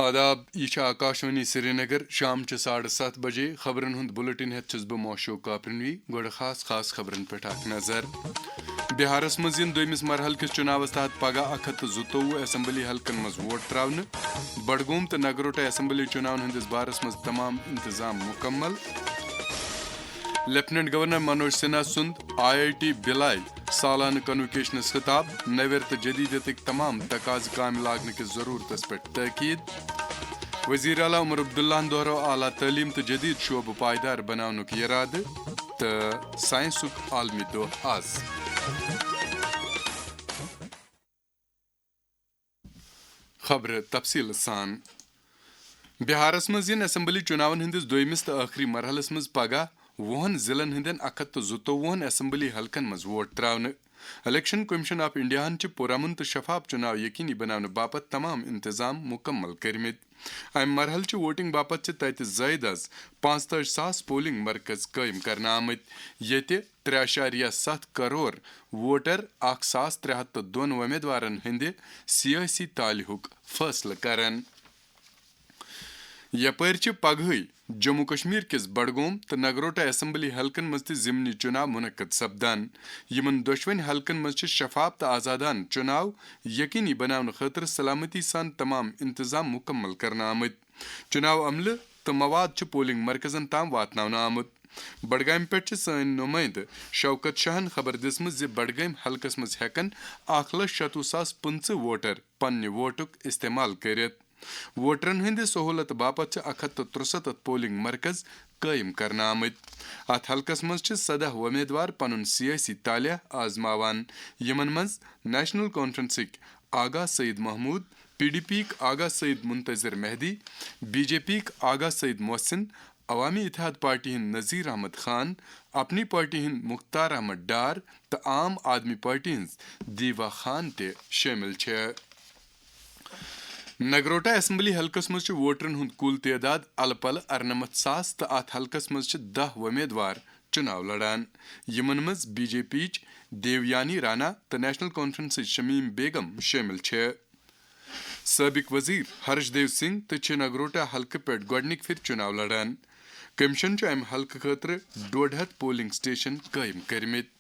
آداب، یہ آکاشوانی سری نگر شام 7:30 بجے خبرن ہند بلٹن ہیت چھس بہ موشو کاپرنوی گوڑ خاص خبرن پہ اخ نظر۔ بہارس مز دویمس مرحل کس چناوس تحت پگہ 122 اسمبلی حلقن مز ووٹ تراؤن۔ بڈگوم تو نگروٹہ اسمبلی چناون ہندس بارس مز تمام انتظام مکمل۔ لیفٹننٹ گورنر منوج سنہا سند IIT بلائی سالانہ کنوکیشنس خطاب، نویر تو جدیدیتک تمام تقاض کام لاگنے کی ضرورت پہ تاکید۔ وزیر اعلیٰ عمر عبداللہ دہرو اعلیٰ تعلیم تو جدید شعبہ پائیدار بناونک ارادہ تو سائنسک عالمی دہ آز۔ خبر تفصیل سان۔ بہارس مز اسمبلی چناون ہندس دویمس تو آخری مرحلس مز پگہ 20 ضلعن ہندین 122 اسمبلی حلقن مز ووٹ تراؤن۔ الیکشن کمیشن آف انڈیا ہن پرامن تو شفاف چناو یقینی بنانے باپت تمام انتظام مکمل کرمت۔ ام مرحل ووٹنگ باپت تت زائد از 45,000 پولنگ مرکز قائم کرنا آمت، یت 3.7 کروڑ ووٹر 1,302 امیدوارن ہند سیاسی تعلق فیصلہ کرن۔ یپر پگہ جموں کشمیر کس بڈگوم تو نگروٹہ اسمبلی حلقن مز ضمنی چناو منعقد سپدان۔ یمن دشوین حلقن مز شفاف تو آزادان چناو یقینی بنانے خاطر سلامتی سان تمام انتظام مکمل کرنا آمت۔ چناو عملہ تو مواد پولنگ مرکزن تام واتناؤنہ آمت۔ بڈگام پہ سن نمائندہ شوکت شاہن خبر دژمژ بڈگام حلقس مز ہیکن 1,96,015 ووٹر پنہ ووٹک استعمال کرت۔ ووٹرن ہند سہولت باپت 163 پولنگ مرکز قائم کرنا آمت۔ ات حلقس مز 17 امیدوار پن سیاسی تالیہ آزماوان، یمن مز نیشنل کانفرنسک آغا سعید محمود، PDP یک آغا سعید منتظر مہدی، BJP یک آغا سعید محسن، عوامی اتحاد پارٹی ہند نذیر احمد خان، اپنی پارٹی ہند مختار احمد ڈار تو عام آدمی پارٹی ہند دیوا خان تہ شامل چھ۔ نگروٹہ اسمبلی حلقس مز ووٹرن ہند کل تعداد الہ پلہ 98,000 تو ات حلقس مز 10 امیدوار چناو لڑان، یمن مز BJP یچ دیویانی رانا تو نیشنل کانفرنس شمیم بیگم شامل چھ۔ سابق وزیر ہرش دیو سنگھ تو نگروٹہ حلقہ پہ گۄڈنک پھر چناو لڑان۔ کمیشن ام حلقہ خاطر 150 پولنگ سٹیشن قائم کرمت۔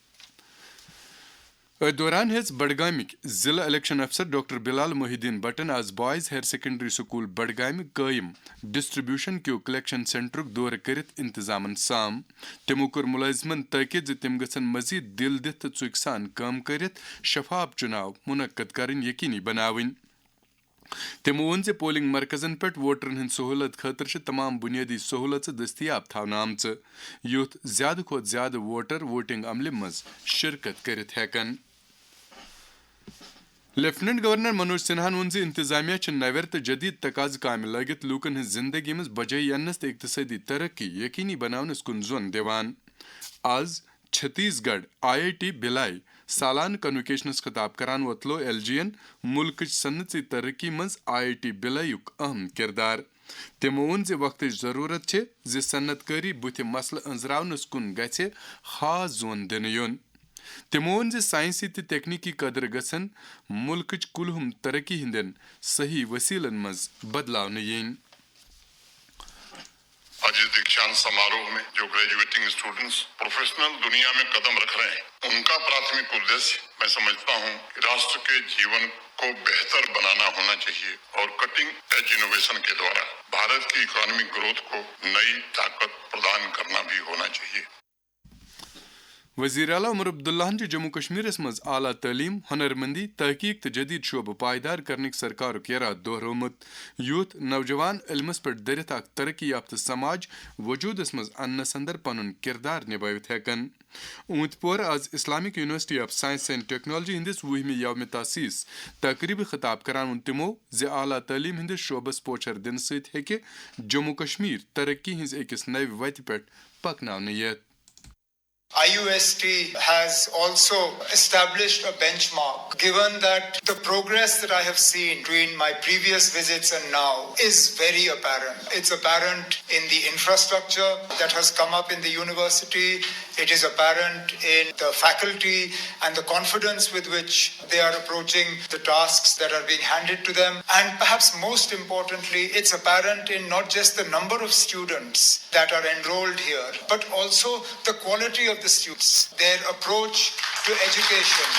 دوران ہیز بڈگامک ضلع الیکشن افسر ڈاکٹر بلال محی الدین بٹن آز boys higher secondary school Budgam قائم ڈسٹریبیوشن کیو کلیکشن سینٹرک دور کرت انتظامن سام۔ تمو کور ملازمن تاکید تم گھن مزید دل دتھ تو ژُکۍ سان کٲم کرت شفاف چناو منعقد کرن یقینی بناون۔ تمو وون پولنگ مرکزن پہ ووٹرن ہند سہولت خاطر تمام بنیادی سہولت دستیاب تھونہ آمژ، یوت زیادہ کھوت زیادہ ووٹر ووٹنگ عملہ مز شرکت کرت ہیکن۔ لیفٹننٹ گورنر منوج سنہا وون انتظامیہ نویر تو جدید تقاض کام لگت لوکن ہز زندگی مز بجائی انس تو اقتصادی ترقی یقینی بناونس کن زون دیوان۔ آز چھتیس گڑھ IIT بلائی سالانہ کنوکیشنس خطاب کران وتلو LG ملک صنعتی ترقی مز IIT بلائی اہم کردار۔ تمو وون وقت ضرورت ہے صنعت کاری بت مسلہ انزراونس کن گژھِ خاص زون دن یون۔ تمو وون سائنسی تو تکنیکی قدر گژھن ملکچ کلہم ترقی ہندین صحیح وسیلن مز بدلاؤنہ ین۔ آج اس دیکشانت سماروہ میں جو گریجویٹنگ اسٹوڈنٹس پروفیشنل دنیا میں قدم رکھ رہے ہیں، ان کا پراتھمک ادیش میں سمجھتا ہوں کہ راشٹر کے جیون کو بہتر بنانا ہونا چاہیے اور کٹنگ ایج انوویشن کے دوارا بھارت کی اکانومک گروتھ کو نئی طاقت پردان کرنا بھی ہونا چاہیے۔ وزیر اعلیٰ عمر عبداللہ جموں کشمیر مز اعلیٰ تعلیم، ہنر مندی، تحقیق تو جدید شعبہ پائیدار کرنک سرکارک ارادہ دہرومت، یوت نوجوان علمس پہ درت اخ ترقی یافتہ سماج وجودس مز انس اندر پنن کردار نبھوت ہیکن۔ اونت پور آز Islamic university of science and technology ہندس 20 یوم تاسیس تقریبی خطاب کران وون تمو اعلیٰ تعلیم ہندس شعبس پوچھر دن ست ہیکہ جموں کشمیر ترقی ہز اکس نو وتہ پہ پکناونہ یت۔ IUST has also established a benchmark. Given that the progress that I have seen between my previous visits and now is very apparent. It's apparent in the infrastructure that has come up in the university. It is apparent in the faculty and the confidence with which they are approaching the tasks that are being handed to them. And perhaps most importantly, it's apparent in not just the number of students that are enrolled here, but also the quality of the students, their approach to education,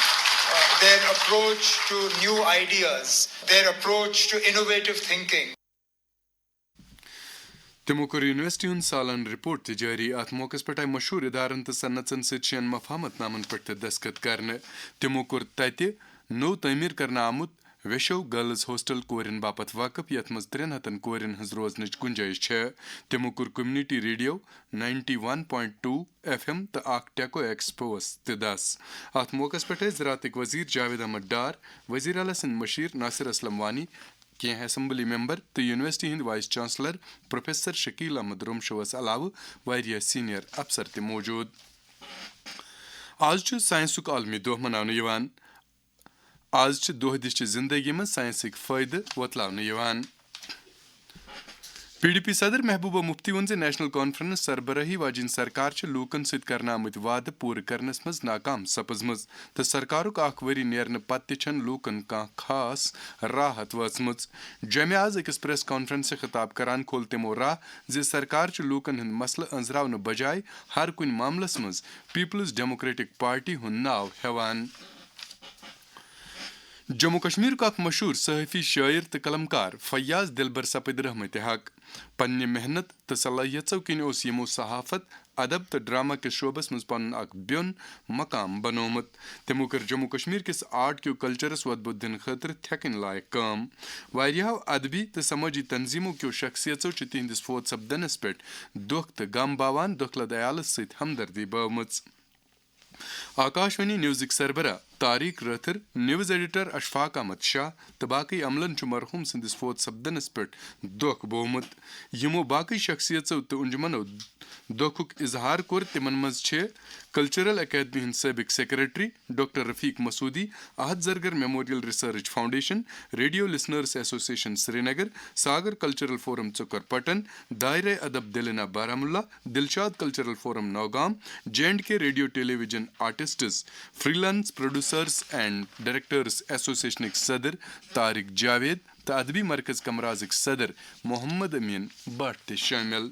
their approach to new ideas, their approach to innovative thinking. تمو کور university ہند سالان report تہ جاری ات موقع پہ مشہور ادارن تو صنعتن ستین مفاہمت نامن پہ دستخط کرنے تمو کور تتہ نو تعمیر کرنا آمت ویشو گرلز ہاسٹل کورین باپت وقف یت مز 300 کورین ہز روزنچ گنجائش ہے تمو کور کمیونٹی ریڈیو 91.2 FM تو اخ ٹیکو ایکسپوس تہ دس ات موقع پہ زراعت وزیر جاوید احمد ڈار وزیر اعلیٰ سند مشیر ناصر اسلم وانی کی اسمبلی ممبر تو یونیورسٹی ہند vice chancellor professor Shakeel Ahmad رومشوس علاوہ واریاہ سینئر افسر تہ موجود. آز چھ سائنسک عالمی دۄہ مناونہٕ یوان. آز چھ دۄہ دِشچہِ زندگی مز سائنسک فٲیدٕ وۄتلاونہٕ یوان. PDP صدر محبوبہ مفتی وون زِ نیشنل کانفرنس سربراہی واجین سرکار چھ لوکن سۭتۍ کرنہٕ آمٕتۍ وعدٕ پوٗرٕ کرنس منٛز ناکام سپٕزمٕژ تہٕ سرکارُک اکھ ؤری نیرنہٕ پتہٕ تہِ چھنہٕ لوٗکن کانٛہہ خاص راحت وٲژمٕژ. جمہِ آز أکِس پریس کانفرنس خطاب کران کھول تِمو راہ زِ سرکار چھُ لوٗکن ہٕنٛدۍ مسلہٕ أنٛزراونہٕ بجاے ہر کُنہِ معاملس منٛز پیپلز ڈیموکریٹک پارٹی ہُنٛد ناو ہیوان. جموں کشمیر کا اکھ مشہور صحافی شاعر تو قلمکار فیاض دلبر سپد رحمت حق پنہ محنت تو صلاحیتو کن اس یمو صحافت ادب تو ڈرامہ کس شعبس مز پن اک بیون مقام بنومت. تمو کر جموں کشمیر کس آرٹ کیو کلچرس ودبود دن خاطر تھکن لائق کام. واریاہو ادبی تو سماجی تنظیموں کیو شخصیتو چھ تہندس فوت سپدنس پہ دکھ تو غم باوان دکھلد عیالس ست ہمدردی بٲومٕژ. آکاشوانی نیوزک سربراہ طارق رٲتھر، نیوز ایڈیٹر اشفاق احمد شاہ تو باقی عملن چھ مرحوم سندس فوت سپدنس پہ دکھ بومت. یمو باقی شخصیتو تو انجمنو دکھک اظہار کور تمن مز چھ کلچرل اکیڈمی ہند سابق secretary doctor Rafiq Masoodi, Ahad Zargar memorial research foundation, radio listeners association Srinagar, Sagar cultural forum چکر پٹن، دائرہ ادب Dilna Baramulla, Dilshad cultural forum Nowgam, JK radio television artists, freelance producers and directors ایسوسیشنک صدر طارق جاوید تو ادبی مرکز کمرازک صدر محمد امین بٹ تہ شامل.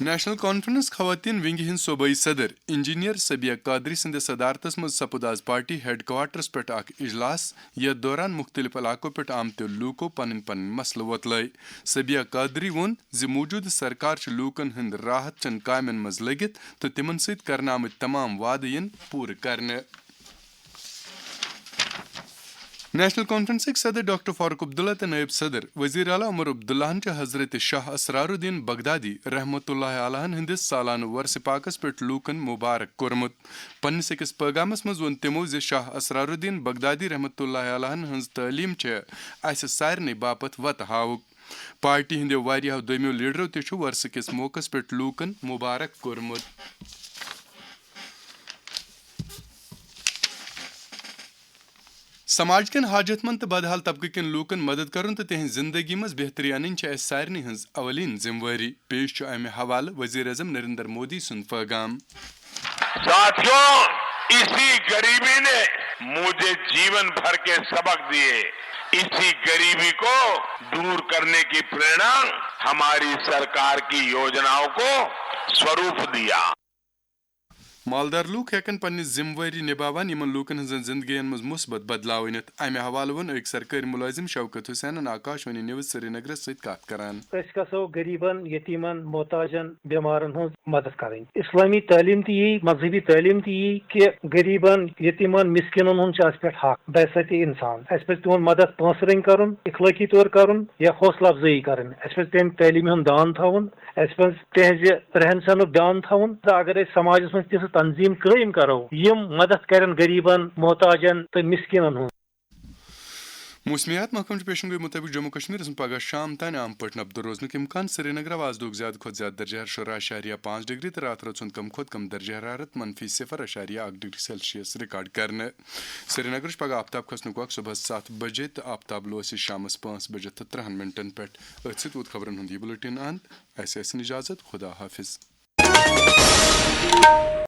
نیشنل کانفرنس خواتین ونگ ہند صوبائی صدر انجینئر سبیہ قادری سند صدارتس مز سپد آز پارٹی ہیڈ کوارٹرس پہ اخ اجلاس یتھ دوران مختلف علاقوں پہ آمتو لوکو پن پن مسلہ وتلائے. سبیہ قادری وون زِ موجودہ سرکار چھ لوکن ہند راحت چن کامین مز لگت تو تمن ست کرنہ آمت تمام وعدٕ ین پورٕ کرنہ. نیشنل کانفرنسک صدر ڈاکٹر فاروق عبداللہ تو نائب صدر وزیر اعلیٰ عمر عبداللہ حضرت شاہ اسرار الدین بغدادی رحمۃ اللہ علیہ ہندس سالانہ ورثہ پاکس پہ لوکن مبارک کورمت. پنس أکس پیغامس مز وون تمو زِ شاہ اسرار الدین بغدادی رحمۃ اللہ علیہ ہنز تعلیم اس سارنٕے باپت وتہ ہاوُک. پارٹی ہندو واریاہو دویمو لیڈرو تہ چھ ورثہ کس موقع پہ لوکن مبارک کورمت. سماج کن حاجت مند تو بدحال طبقہ کن لوکن مدد کرن تو تہذ زندگی مز بہتری ان اس سارنی ہز اولین ذمہ واری. پیش امہ حوالہ وزیر اعظم نریندر مودی سند پیغام. ساتھیوں، اسی غریبی نے مجھے جیون بھر کے سبق دیے. اسی غریبی کو دور کرنے کی پریرنا ہماری سرکار کی یوجناؤں کو سوروپ دیا. مالدار لوک ہیکن پنہ ذمہ واری نبھاوان یمن لوکن ہنزن زندگین مز مثبت بدلاو انت. امہ حوالہ ون ایک سرکاری ملازم شوکت حسین آکاشوانی نیوز سری نگر ست کت کران. گھو غریبن، یتیمن، محتاجن، بیمارن ہز مدد کریں. اسلامی تعلیم تہ یی، مذہبی تعلیم تہ یی کہ غریبن، یتیمن، مسکینن ہند پہ حق بحثیت انسان. اس پہ تہد مدد پونسہٕ رنگ کرن، اخلاقی طور کرن یا حوصلہ افزائی کرن. اس پہ تہند تعلیم ہند دان تھاون، اس پہ تہذ رہن سہنک دان تھاون. اگر اس سماجس مز تہ تنظیم قائم کرو یم مدد کرن غریبن، محتاجن تو مسکینن ہند. موسمیات محکمہ پیشن گوئی مطابق جموں کشمیر پگہ شام تان عام پٲٹھۍ نبدٕ روزنُک اِمکان سری نگر آز دۄہُک زیادٕ کھۄتہٕ زیادٕ درجہ حرارت 16.5 ڈگری تہٕ رات رٲژ ہُنٛد کم کھۄتہٕ کم درجہ حرارت -0.1 ڈگری سیلسیس رِکارڈ کرنہٕ سری نگرٕچ پگہ آفتاب کھسنُک وقت صبحس 7 بجے تہٕ آفتاب لوسہِ شامس 5 بجے تہٕ 30 منٹن پٮ۪ٹھ أتھۍ سۭتۍ ووت خبرن ہُنٛد یہِ بُلٹن انٛد اَسہِ ٲسِن اِجازت خدا حافظ